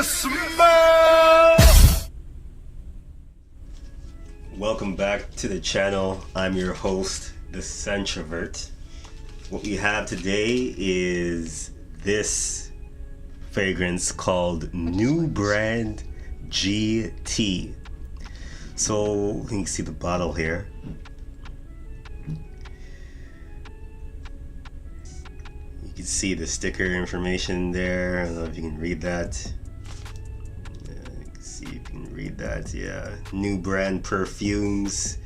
smell? Welcome back to the channel. I'm your host, the Centrovert. What we have today is this fragrance called New Brand GT. So you can see the bottle here. You can see the sticker information there. I don't know if you can read that. See if you can read that. Yeah, New Brand Perfumes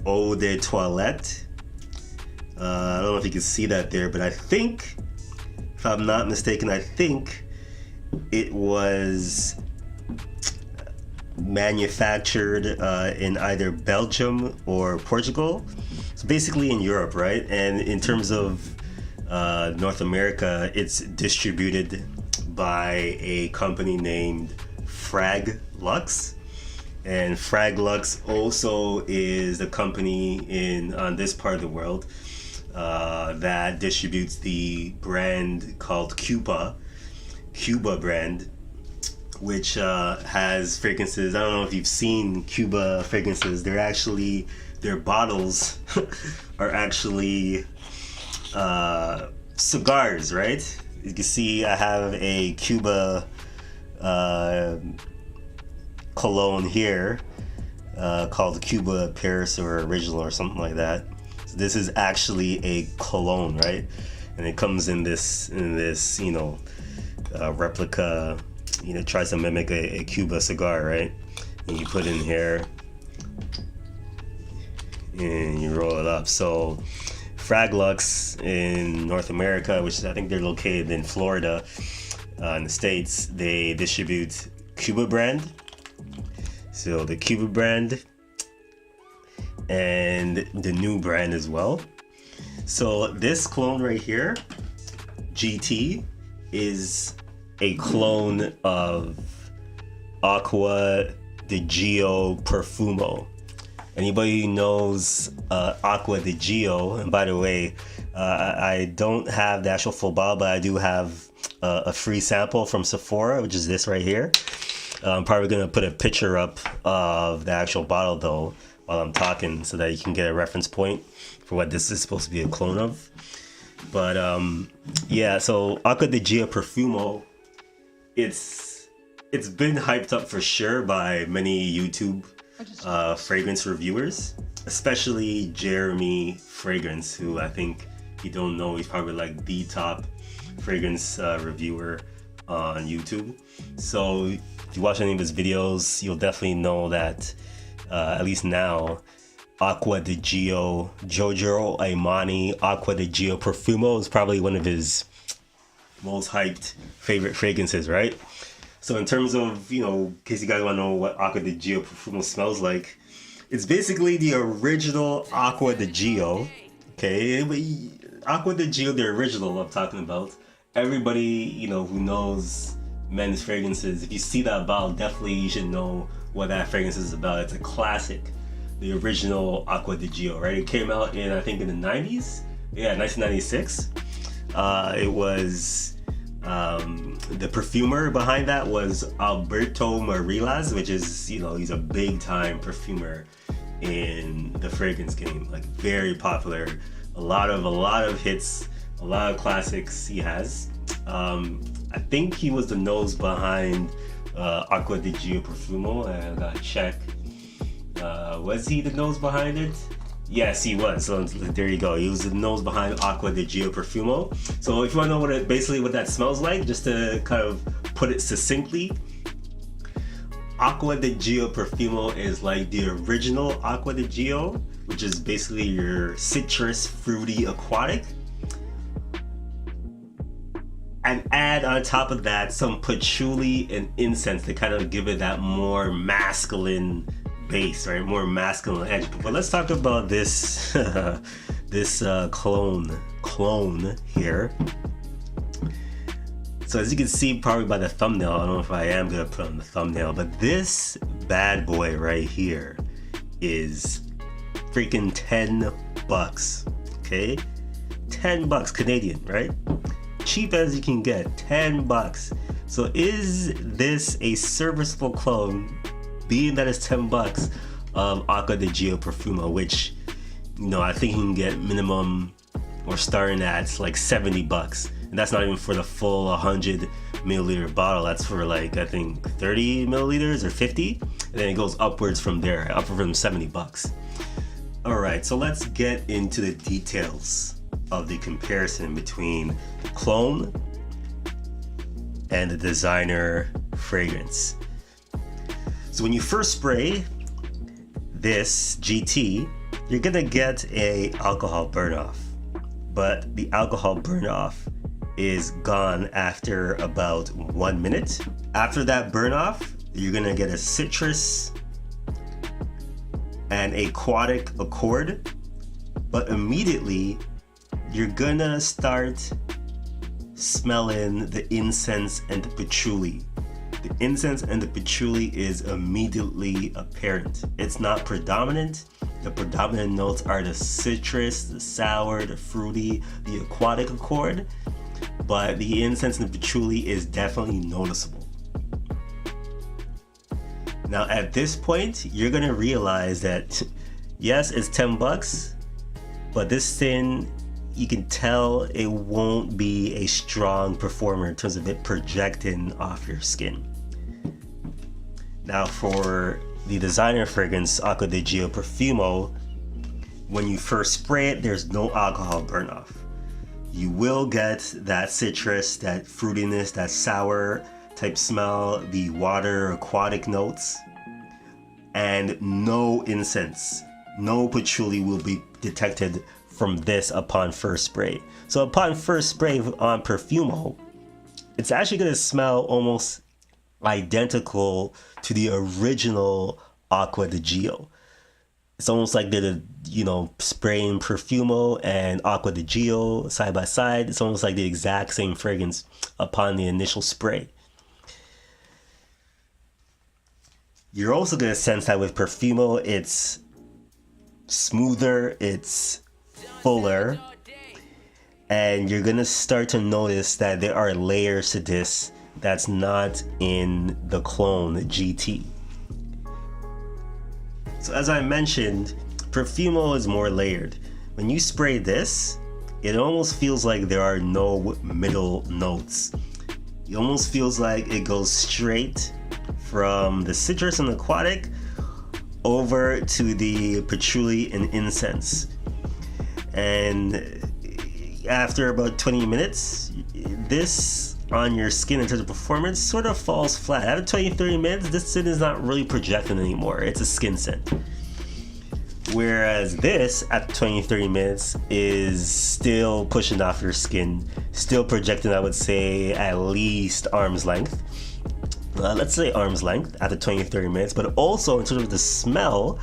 Eau de Toilette. I don't know if you can see that there, but I think, if I'm not mistaken, I think it was manufactured in either Belgium or Portugal. So basically in Europe, right? And in terms of North America, it's distributed by a company named Frag Lux, and Frag Lux also is a company on this part of the world that distributes the brand called Cuba brand, which has fragrances. I don't know if you've seen Cuba fragrances. Their bottles are actually cigars, right? You can see I have a Cuba cologne here called Cuba Paris or Original or something like that. So this is actually a cologne, right? And it comes in this replica, tries to mimic a Cuba cigar, right? And you put in here and you roll it up. So Frag Lux in North America, which I think they're located in Florida, in the States, they distribute Cuba brand. So the Cuba brand and the New Brand as well. So this clone right here, GT, is a clone of Acqua Di Gio Profumo. Anybody who knows Acqua Di Gio, and by the way, I don't have the actual full bottle, but I do have a free sample from Sephora, which is this right here. I'm probably gonna put a picture up of the actual bottle though while I'm talking, so that you can get a reference point for what this is supposed to be a clone of. But yeah, so Acqua Di Gio Profumo, it's been hyped up for sure by many YouTube fragrance reviewers, especially Jeremy Fragrance, who I think, if you don't know, he's probably like the top fragrance reviewer on YouTube. So if you watch any of his videos, you'll definitely know that at least now, Acqua Di Gio, Giorgio Armani Acqua Di Gio Profumo is probably one of his most hyped favorite fragrances, right? So in terms of, in case you guys want to know what Acqua Di Gio Profumo smells like, it's basically the original Acqua Di Gio, okay? Acqua Di Gio, the original I'm talking about. Everybody, who knows men's fragrances, if you see that bottle, definitely you should know what that fragrance is about. It's a classic, the original Acqua Di Gio, right? It came out in, I think, in the 90s. Yeah, 1996. It was, the perfumer behind that was Alberto Marilas, which is, he's a big time perfumer in the fragrance game, like very popular. A lot of hits, a lot of classics he has. I think he was the nose behind Acqua Di Gio Profumo. I gotta check. Was he the nose behind it? Yes, he was. So there you go. He was the nose behind Acqua Di Gio Profumo. So if you want to know basically what that smells like, just to kind of put it succinctly, Acqua Di Gio Profumo is like the original Acqua Di Gio, which is basically your citrus, fruity, aquatic. And add on top of that some patchouli and incense to kind of give it that more masculine base, right? More masculine edge. But let's talk about this this clone here. So as you can see probably by the thumbnail, I don't know if I am gonna put on the thumbnail, but this bad boy right here is freaking $10, okay? $10 Canadian, right? Cheap as you can get, $10. So is this a serviceable clone, being that it's $10, of Acqua Di Gio Profumo, which, I think you can get minimum or starting at like $70. And that's not even for the full 100 milliliter bottle. That's for like, I think 30 milliliters or 50. And then it goes upwards from there, upward from $70. All right, so let's get into the details of the comparison between the clone and the designer fragrance. So when you first spray this GT, you're gonna get a alcohol burn off, but the alcohol burn off is gone after about 1 minute. After that burn off, you're gonna get a citrus and aquatic accord, but immediately you're gonna start smelling the incense and the patchouli. The incense and the patchouli is immediately apparent. It's not predominant. The predominant notes are the citrus, the sour, the fruity, the aquatic accord, but the incense and the patchouli is definitely noticeable. Now at this point, you're gonna realize that yes, it's $10, but this thing, you can tell it won't be a strong performer in terms of it projecting off your skin. Now for the designer fragrance, Acqua Di Gio Profumo, when you first spray it, there's no alcohol burn off. You will get that citrus, that fruitiness, that sour type smell, the water aquatic notes, and no incense, no patchouli will be detected from this upon first spray. So upon first spray on Profumo, it's actually going to smell almost identical to the original Acqua Di Gio. It's almost like they're spraying Profumo and Acqua Di Gio side by side. It's almost like the exact same fragrance upon the initial spray. You're also going to sense that with Profumo, it's smoother, it's fuller, and you're going to start to notice that there are layers to this that's not in the clone GT. So as I mentioned, Profumo is more layered. When you spray this, it almost feels like there are no middle notes. It almost feels like it goes straight from the citrus and aquatic over to the patchouli and incense. And after about 20 minutes, this on your skin in terms of performance sort of falls flat. After 20-30 minutes, this scent is not really projecting anymore. It's a skin scent. Whereas this, at 20-30 minutes, is still pushing off your skin, still projecting, I would say, at least arm's length. Let's say arm's length after 20-30 minutes, but also in terms of the smell,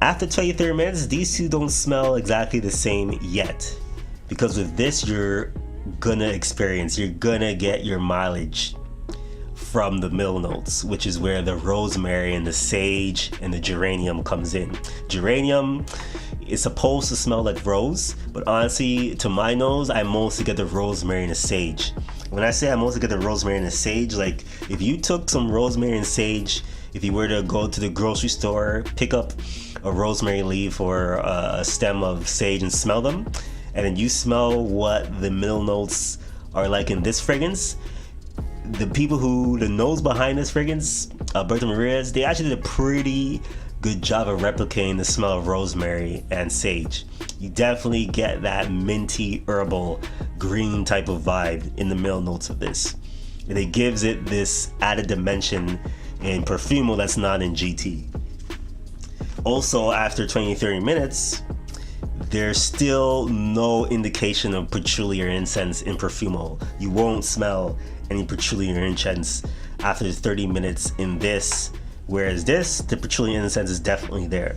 after 20-30 minutes, these two don't smell exactly the same yet. Because with this, you're gonna get your mileage from the middle notes, which is where the rosemary and the sage and the geranium comes in. Geranium is supposed to smell like rose, but honestly, to my nose, I mostly get the rosemary and the sage. When I say I mostly get the rosemary and the sage, like if you took some rosemary and sage, if you were to go to the grocery store, pick up a rosemary leaf or a stem of sage and smell them, and then you smell what the middle notes are like in this fragrance, the nose behind this fragrance, Berta Maria's, they actually did a pretty good job of replicating the smell of rosemary and sage. You definitely get that minty, herbal, green type of vibe in the middle notes of this. And it gives it this added dimension in Profumo that's not in GT. Also, after 20-30 minutes, there's still no indication of patchouli or incense in Profumo. You won't smell any patchouli or incense after 30 minutes in this, whereas this, the patchouli and incense is definitely there.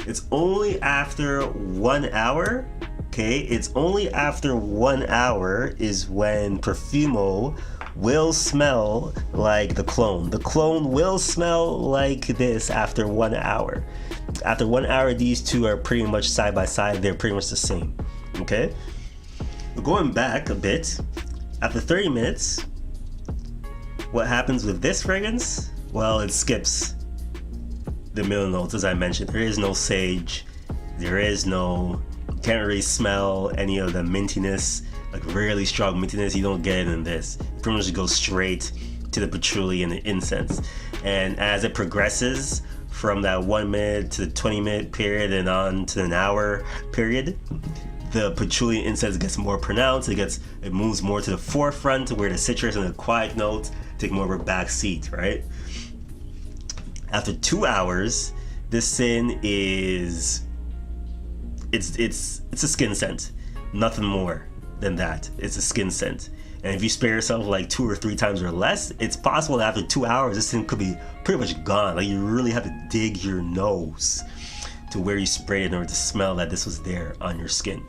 It's only after 1 hour, okay? It's only after 1 hour is when Profumo will smell like the clone. The clone will smell like this after 1 hour. After 1 hour, these two are pretty much side by side. They're pretty much the same, okay? Going back a bit, after 30 minutes, What happens with this fragrance? Well, it skips the middle notes, as I mentioned. There is no sage. There is no, you can't really smell any of the mintiness, like really strong mintiness. You don't get it in this. It pretty much goes straight to the patchouli and the incense. And as it progresses from that 1 minute to the 20-minute period and on to an hour period, the patchouli incense gets more pronounced. It moves more to the forefront, where the citrus and the quiet notes take more of a back seat, right? After 2 hours, this scent is it's a skin scent, nothing more than that. It's a skin scent. And if you spray yourself like 2 or 3 times or less, it's possible that after 2 hours, this thing could be pretty much gone. Like, you really have to dig your nose to where you sprayed it in order to smell that this was there on your skin.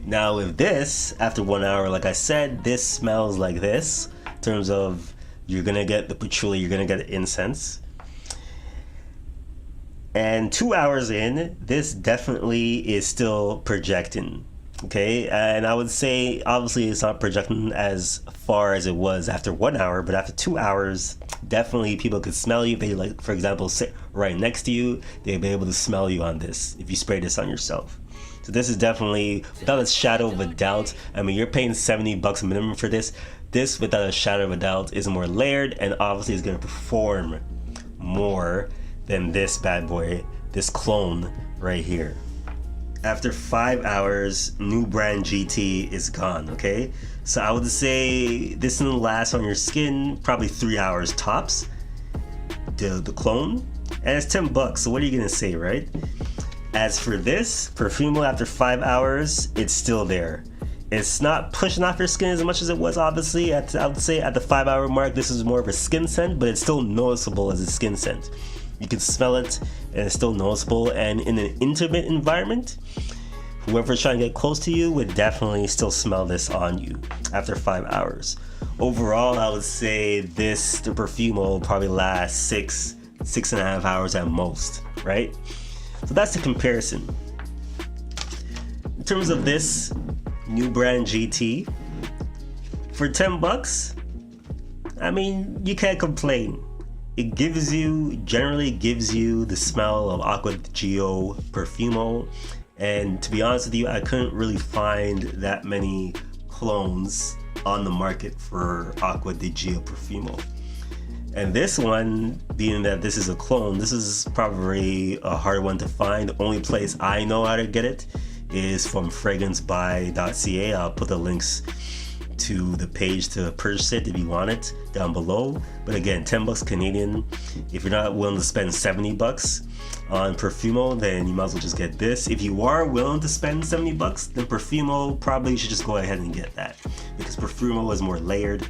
Now with this, after 1 hour, like I said, this smells like this in terms of you're gonna get the patchouli, you're gonna get the incense. And 2 hours in, this definitely is still projecting. Okay, and I would say obviously it's not projecting as far as it was after 1 hour, but after 2 hours, definitely people could smell you. If they, like, for example, sit right next to you, they'd be able to smell you on this if you spray this on yourself. So this is definitely, without a shadow of a doubt, I mean, you're paying $70 minimum for this. This, without a shadow of a doubt, is more layered and obviously is going to perform more than this bad boy, this clone right here. After 5 hours, new brand GT is gone, okay? So I would say this will last on your skin probably 3 hours tops, the clone, and it's $10, so what are you gonna say, right? As for this, Profumo, after 5 hours, it's still there. It's not pushing off your skin as much as it was, obviously. I would say at the 5 hour mark, this is more of a skin scent, but it's still noticeable as a skin scent. You can smell it, and it's still noticeable. And in an intimate environment, whoever's trying to get close to you would definitely still smell this on you after 5 hours. Overall, I would say the Profumo will probably last 6.5 hours at most, right? So that's the comparison. In terms of this new brand GT, for $10, I mean, you can't complain. It generally gives you the smell of Acqua Di Gio Profumo, and to be honest with you, I couldn't really find that many clones on the market for Acqua Di Gio Profumo. And this one, being that this is a clone, this is probably a hard one to find. The only place I know how to get it is from fragrancebuy.ca. I'll put the links to the page to purchase it if you want it down below. But again, $10 Canadian. If you're not willing to spend $70 on Profumo, then you might as well just get this. If you are willing to spend $70, then Profumo, probably you should just go ahead and get that, because Profumo is more layered.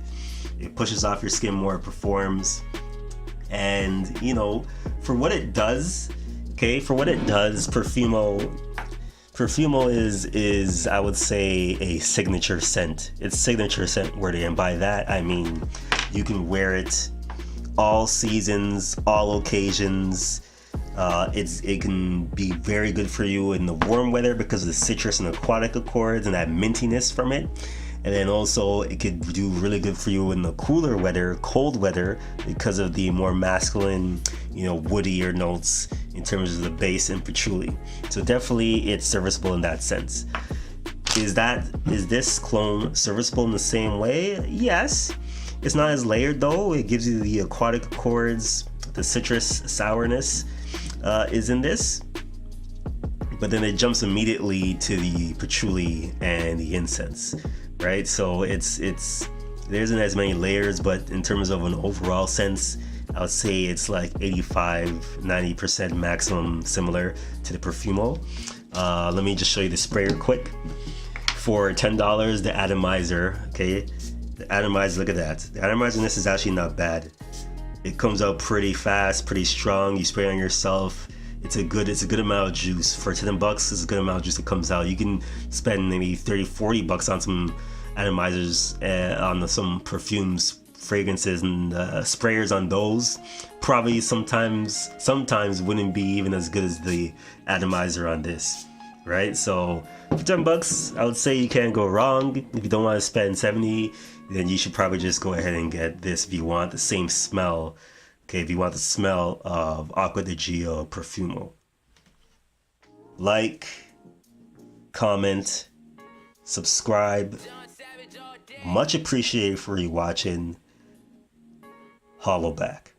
It pushes off your skin more, it performs, and you know, for what it does, Profumo is I would say a signature scent. It's signature scent worthy, and by that I mean you can wear it all seasons, all occasions. It can be very good for you in the warm weather because of the citrus and aquatic accords and that mintiness from it. And then also it could do really good for you in the cooler weather, cold weather, because of the more masculine, woodier notes in terms of the base and patchouli. So definitely it's serviceable in that sense. Is this clone serviceable in the same way? Yes. It's not as layered though. It gives you the aquatic accords, the citrus sourness is in this. But then it jumps immediately to the patchouli and the incense, right? So there isn't as many layers, but in terms of an overall sense, I would say it's like 85-90% maximum similar to the Profumo. Let me just show you the sprayer quick. For $10, the atomizer, okay? The atomizer, look at that. The atomizer in this is actually not bad. It comes out pretty fast, pretty strong. You spray it on yourself. It's a good amount of juice. For $10, it's a good amount of juice that comes out. You can spend maybe $30-40 on some atomizers, on some perfumes, fragrances, and sprayers on those. Probably sometimes wouldn't be even as good as the atomizer on this, right? So for $10, I would say you can't go wrong. If you don't want to spend 70, then you should probably just go ahead and get this if you want the same smell. Okay, if you want the smell of Acqua Di Gio Profumo. Like, comment, subscribe. Much appreciated for you watching. Hollow back.